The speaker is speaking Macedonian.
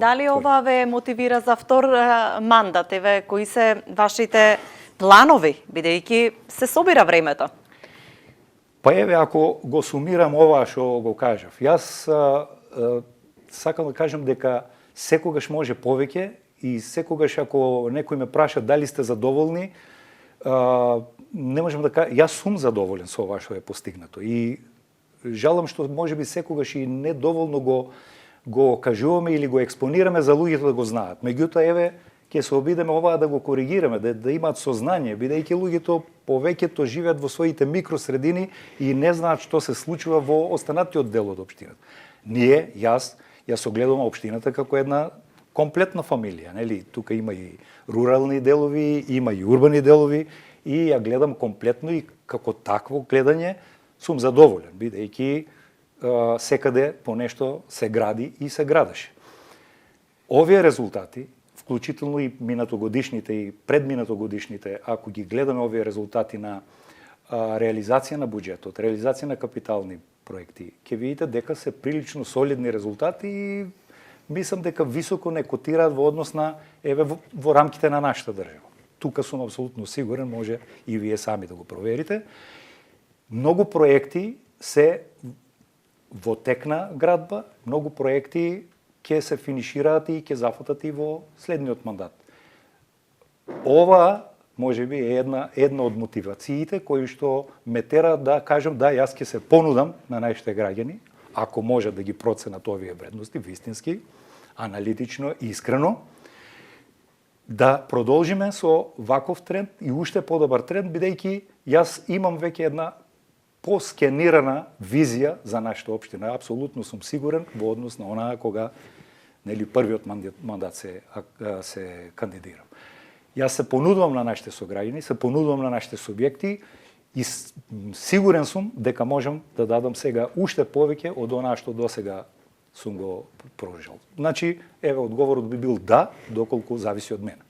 дали ова ве мотивира за втор мандат? Еве, кои се вашите планови, бидејќи се собира времето? Па еве, ако го сумирам ова што го кажав, јас сакам да кажам дека секогаш може повеќе и секогаш ако некој ме праша дали сте задоволни, не можам да кажам, јас сум задоволен со ова што е постигнато и жалам што можеби секогаш и недоволно го кажуваме или го експонираме за луѓето да го знаат. Меѓутоа еве ќе се обидеме ова да го коригираме, да имаат сознание, бидејќи луѓето повеќето живеат во своите микросредини и не знаат што се случува во останатиот дел од општината. Јас огледувам општината како една комплетна фамилија, нели? Тука има и рурални делови, има и урбани делови и ја гледам комплетно и како такво гледање сум задоволен, бидејќи секаде по нешто се гради и се градеше. Овие резултати, вклучително и минатогодишните и предминатогодишните, ако ги гледаме овие резултати на реализација на буџетот, реализација на капитални проекти, ќе видите дека се прилично солидни резултати и мислам дека високо не котираат во однос на во рамките на нашата држава. Тука сум апсолутно сигурен, може и вие сами да го проверите. Многу проекти се во тек на градба, многу проекти ќе се финишираат и ќе зафатат и во следниот мандат. Ова можеби е една од мотивациите кои што ме тера да кажам да, јас ќе се понудам на нашите граѓани, ако може да ги проценат овие вредности вистински, аналитично, искрено, да продолжиме со ваков тренд и уште подобар тренд, бидејќи јас имам веќе една поскенирана визија за нашата општина. Апсолутно сум сигурен во однос на онаа кога првиот мандат се кандидирам. Јас се понудувам на нашите сограѓани, се понудувам на нашите субјекти и сигурен сум дека можам да дадам сега уште повеќе од онаа што досега сум го прожил. Значи, еве, одговорот би бил да, доколку зависи од мене.